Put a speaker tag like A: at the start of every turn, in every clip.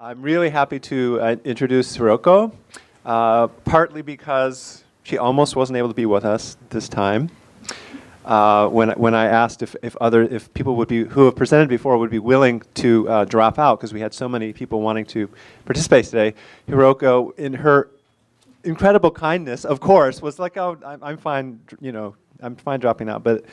A: I'm really happy to introduce Hiroko, partly because she almost wasn't able to be with us this time. When I asked if people would be who have presented before would be willing to drop out because we had so many people wanting to participate today, Hiroko, in her incredible kindness, of course, was like, "Oh, I'm fine, I'm fine dropping out." But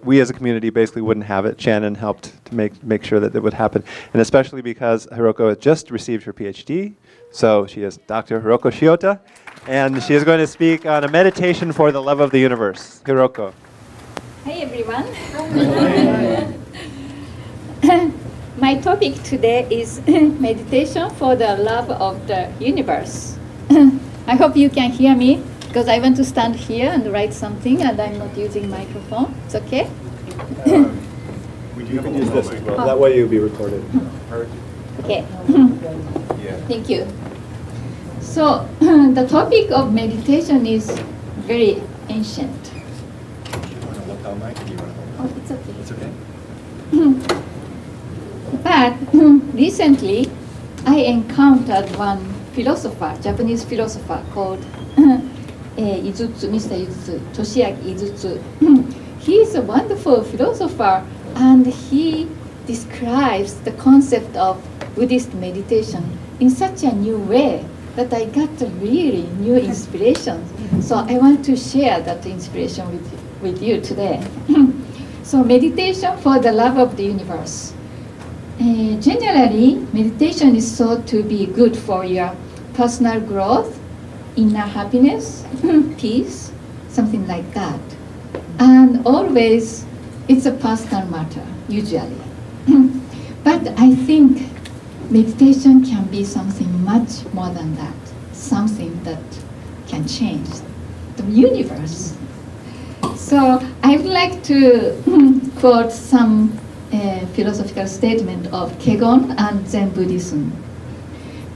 A: we as a community basically wouldn't have it. Shannon helped to make sure that it would happen, and especially because Hiroko had just received her PhD, so she is Dr. Hiroko Shiota, and she is going to speak on a meditation for the love of the universe. Hiroko.
B: Hi everyone. My topic today is meditation for the love of the universe. I hope you can hear me because I want to stand here and write something and I'm not using microphone. It's okay?
A: You can use this as well. That way you'll be recorded.
B: Okay. Thank you. So the topic of meditation is very ancient. Oh, it's okay.
A: It's okay.
B: But recently, I encountered one philosopher, Japanese philosopher called Izutsu, Mr. Izutsu, Toshiaki Izutsu. He is a wonderful philosopher, and he describes the concept of Buddhist meditation in such a new way that I got a really new inspiration. So I want to share that inspiration with you today. So meditation for the love of the universe. Generally, meditation is thought to be good for your personal growth, inner happiness, peace, something like that. And always, it's a personal matter, usually. But I think meditation can be something much more than that, something that can change the universe. So I would like to quote some philosophical statement of Kegon and Zen Buddhism.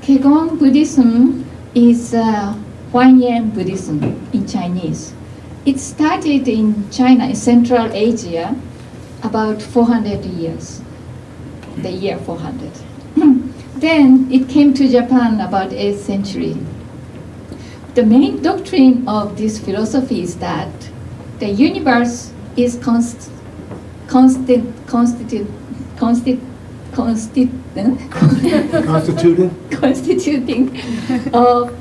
B: Kegon Buddhism is Huanyan Buddhism in Chinese. It started in China, in Central Asia, about 400 years, the year 400. Then it came to Japan about 8th century. The main doctrine of this philosophy is that the universe is constituting of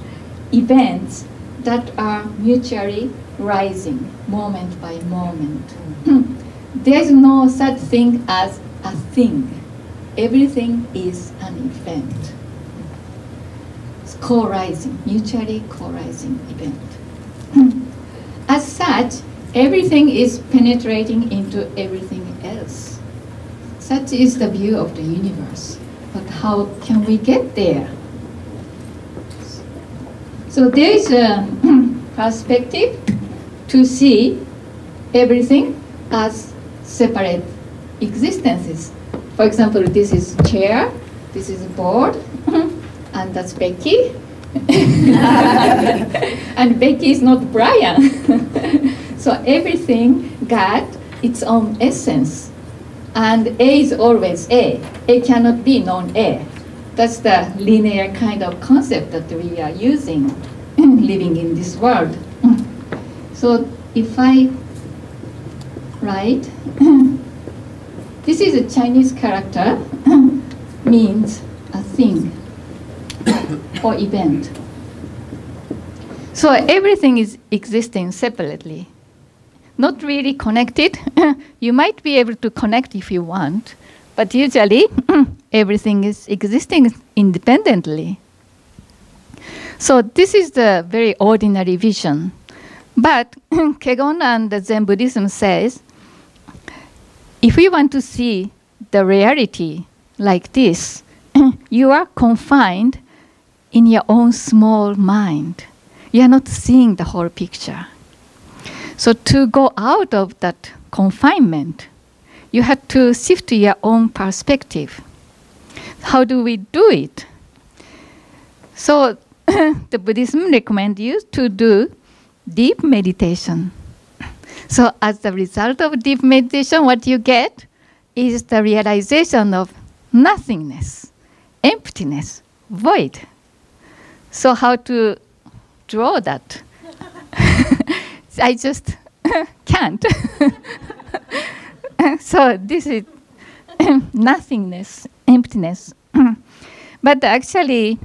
B: events that are mutually rising, moment by moment. There is no such thing as a thing. Everything is an event. It's co-rising, mutually co-rising event. As such, everything is penetrating into everything else. Such is the view of the universe. But how can we get there? So there is a perspective to see everything as separate existences. For example, this is chair, this is board, and that's Becky. And Becky is not Brian. So everything got its own essence. And A is always A. A cannot be non-A. That's the linear kind of concept that we are using living in this world. So if I write, this is a Chinese character, means a thing or event. So everything is existing separately, not really connected. You might be able to connect if you want, but usually everything is existing independently. So this is the very ordinary vision. But Kegon and Zen Buddhism says, if we want to see the reality like this, you are confined in your own small mind. You are not seeing the whole picture. So to go out of that confinement, you have to shift to your own perspective. How do we do it? So the Buddhism recommends you to do deep meditation. So as the result of deep meditation, what you get is the realization of nothingness, emptiness, void. So how to draw that? I just can't. So this is nothingness, emptiness. But actually,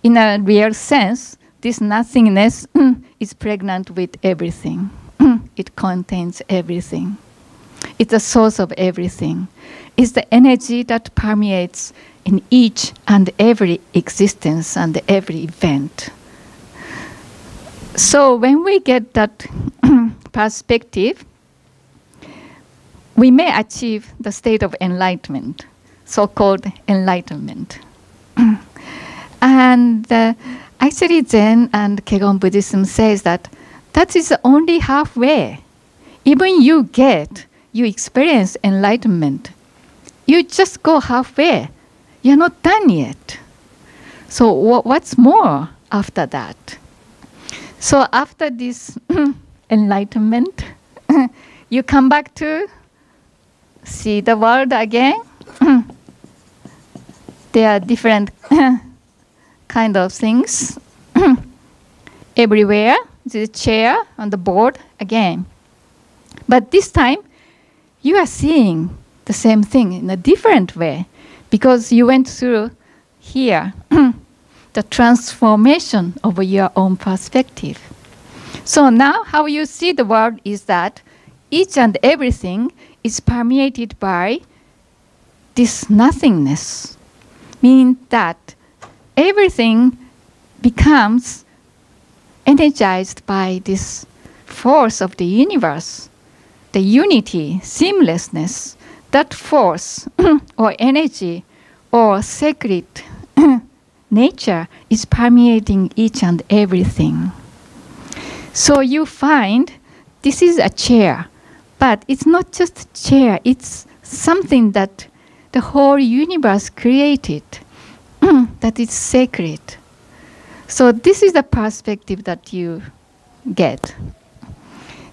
B: in a real sense, this nothingness is pregnant with everything. It contains everything. It's the source of everything. It's the energy that permeates in each and every existence and every event. So when we get that perspective, we may achieve the state of enlightenment, so-called enlightenment. And actually Zen and Kegon Buddhism says that that is only halfway. Even you experience enlightenment, you just go halfway. You're not done yet. So what's more after that? So after this enlightenment, you come back to see the world again. There are different kind of things. Everywhere, the chair and the board again. But this time, you are seeing the same thing in a different way because you went through here the transformation of your own perspective. So now how you see the world is that each and everything is permeated by this nothingness, meaning that everything becomes energized by this force of the universe, the unity, seamlessness. That force or energy or sacred nature is permeating each and everything. So you find this is a chair, but it's not just a chair, it's something that the whole universe created, that is sacred. So this is the perspective that you get.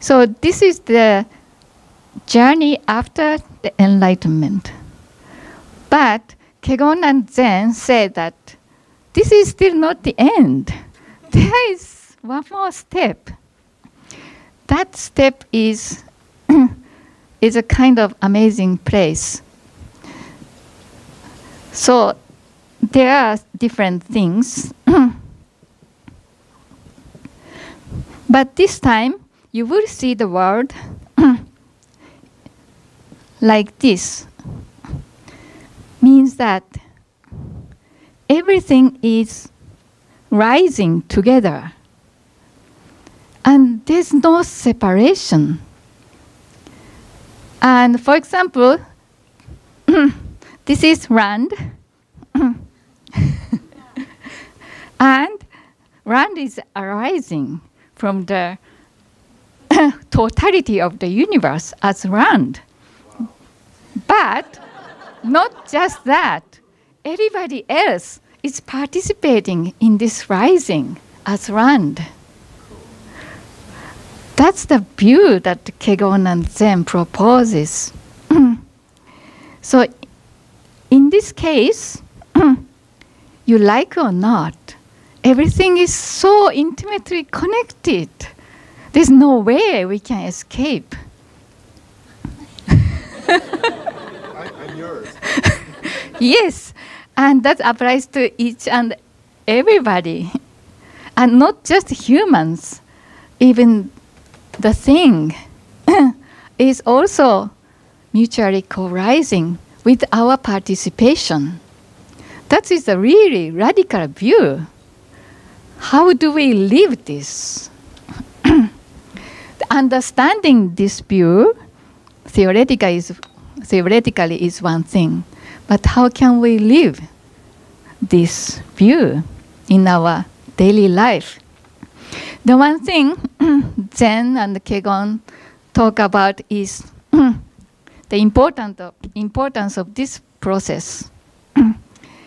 B: So this is the journey after the enlightenment. But Kegon and Zen say that this is still not the end. There is one more step. That step is a kind of amazing place. So there are different things. But this time, you will see the world like this. Means that everything is rising together. And there's no separation. And for example, this is Rand. And Rand is arising from the totality of the universe as Rand. But not just that, everybody else is participating in this rising as Rand. That's the view that Kegon and Zen proposes. So in this case, you like or not, everything is so intimately connected. There's no way we can escape.
A: I'm yours.
B: Yes, and that applies to each and everybody. And not just humans, even the thing is also mutually co-rising with our participation. That is a really radical view. How do we live this? Understanding this view theoretically is one thing, but how can we live this view in our daily life? The one thing Zen and Kegon talk about is the importance of this process.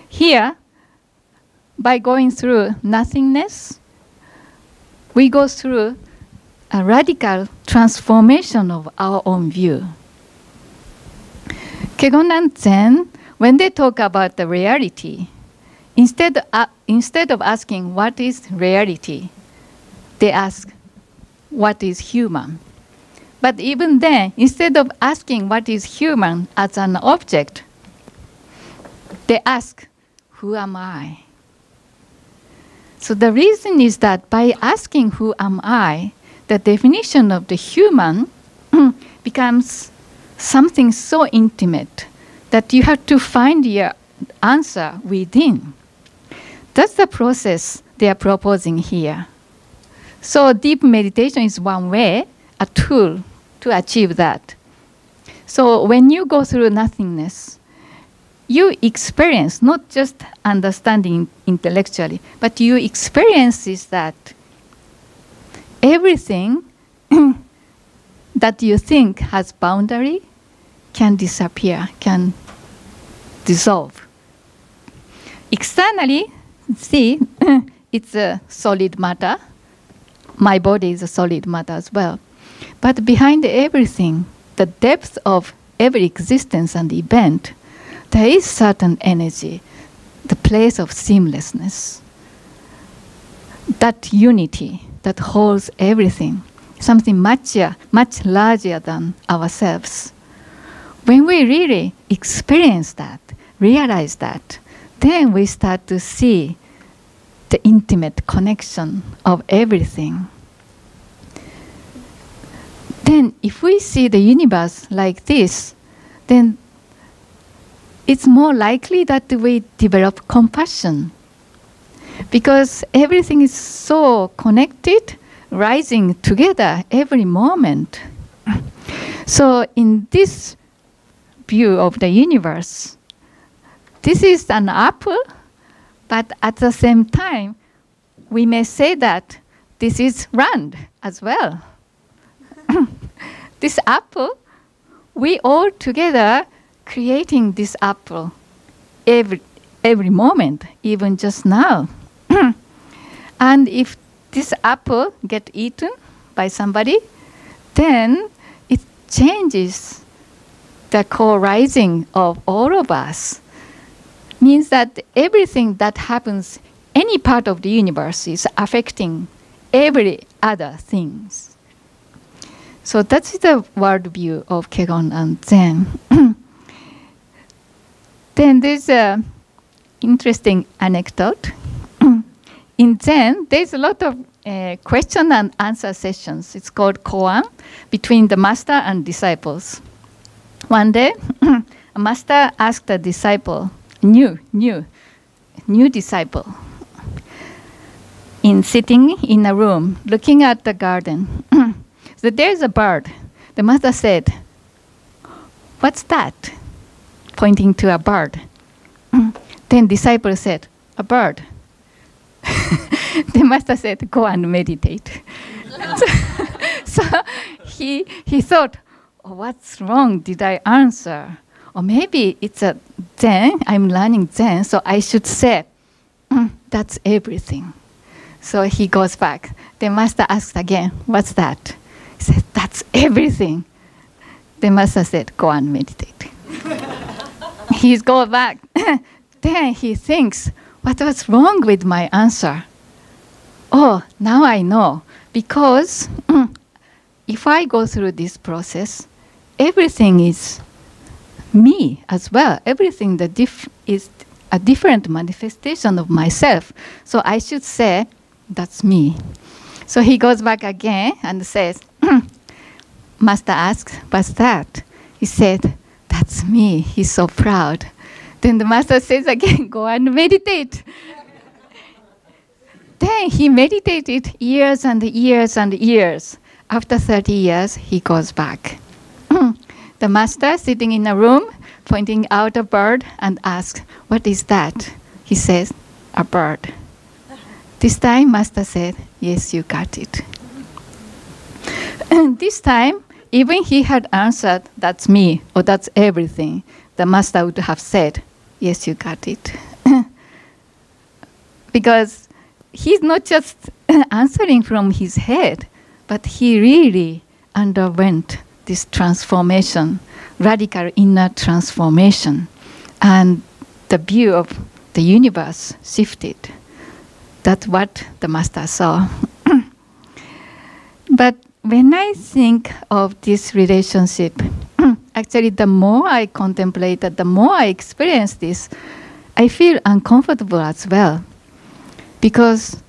B: Here, by going through nothingness, we go through a radical transformation of our own view. Kegon and Zen, when they talk about the reality, instead of asking what is reality, they ask what is human. But even then, instead of asking what is human as an object, they ask, who am I? So the reason is that by asking who am I, the definition of the human becomes something so intimate that you have to find your answer within. That's the process they are proposing here. So deep meditation is one way, a tool to achieve that. So when you go through nothingness, you experience not just understanding intellectually, but you experience is that everything that you think has boundary can disappear, can dissolve. Externally, see, it's a solid matter. My body is a solid matter as well. But behind everything, the depth of every existence and event, there is certain energy, the place of seamlessness, that unity that holds everything, something much larger than ourselves. When we really experience that, realize that, then we start to see the intimate connection of everything. Then if we see the universe like this, then it's more likely that we develop compassion. Because everything is so connected, rising together every moment. So in this view of the universe, this is an apple, but at the same time, we may say that this is round as well. This apple, we all together creating this apple every moment, even just now. And if this apple get eaten by somebody, then it changes the co-rising of all of us. Means that everything that happens, any part of the universe is affecting every other things. So that's the worldview of Kegon and Zen. Then there's an interesting anecdote. In Zen, there's a lot of question and answer sessions. It's called koan, between the master and disciples. One day, a master asked a disciple, new disciple, sitting in a room, looking at the garden. So there's a bird. The master said, "What's that?" Pointing to a bird. Then disciple said, "A bird." The master said, "Go and meditate." So he thought, oh, what's wrong? Did I answer? Or maybe it's a Zen, I'm learning Zen, so I should say, that's everything. So he goes back. The master asked again, what's that? He said, that's everything. The master said, go and meditate. He goes back. Then he thinks, what was wrong with my answer? Oh, now I know. Because if I go through this process, everything is me as well. Everything is a different manifestation of myself. So I should say, that's me. So he goes back again and says, Master asks, what's that? He said, that's me. He's so proud. Then the master says again, go and meditate. Then he meditated years and years and years. After 30 years, he goes back. The master sitting in a room, pointing out a bird and asks, what is that? He says, a bird. This time, master said, yes, you got it. And this time, even he had answered, that's me, or that's everything, the master would have said, yes, you got it. Because he's not just answering from his head, but he really underwent this transformation, radical inner transformation. And the view of the the universe shifted. That's what the master saw. But when I think of this relationship, actually the more I contemplate it, the more I experience this, I feel uncomfortable as well. Because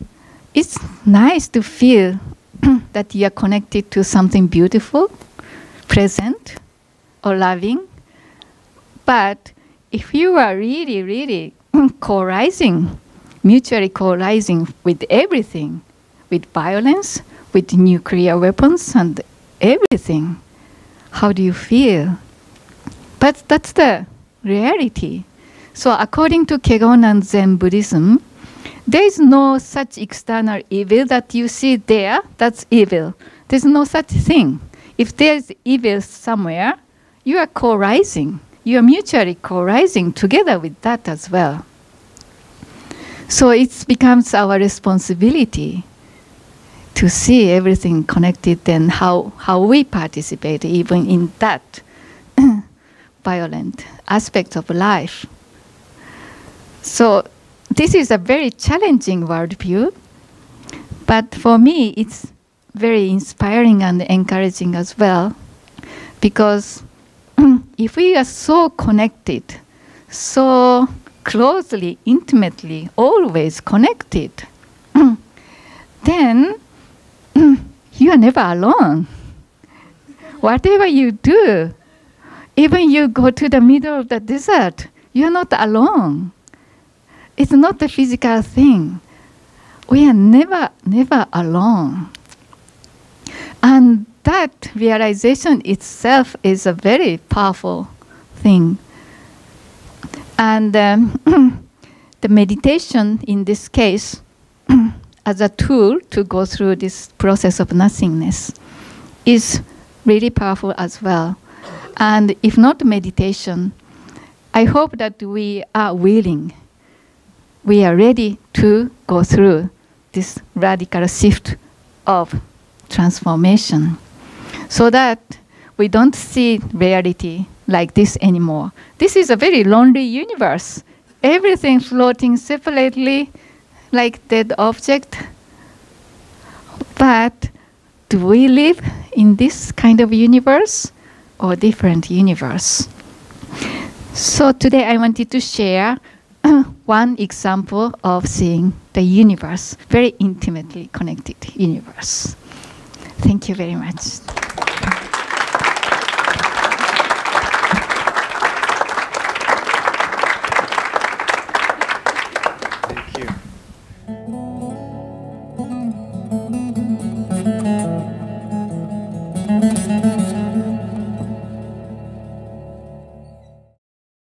B: it's nice to feel that you are connected to something beautiful, present, or loving. But if you are really, really co-rising, mutually co-rising with everything, with violence, with nuclear weapons and everything, how do you feel? But that's the reality. So according to Kegon and Zen Buddhism, there is no such external evil that you see there, that's evil. There's no such thing. If there's evil somewhere, you are co-rising. You are mutually co-rising together with that as well. So it becomes our responsibility to see everything connected and how we participate even in that violent aspect of life. So this is a very challenging worldview, but for me it's very inspiring and encouraging as well, because if we are so connected, so closely, intimately, always connected, then you are never alone. Whatever you do, even you go to the middle of the desert, you are not alone. It's not a physical thing. We are never alone. And that realization itself is a very powerful thing. And the meditation in this case, as a tool to go through this process of nothingness, is really powerful as well. And if not meditation, I hope that we are willing, we are ready to go through this radical shift of transformation, so that we don't see reality like this anymore. This is a very lonely universe. Everything floating separately like dead object. But do we live in this kind of universe or different universe? So today I wanted to share one example of seeing the universe, very intimately connected universe. Thank you very much.
A: Thank you.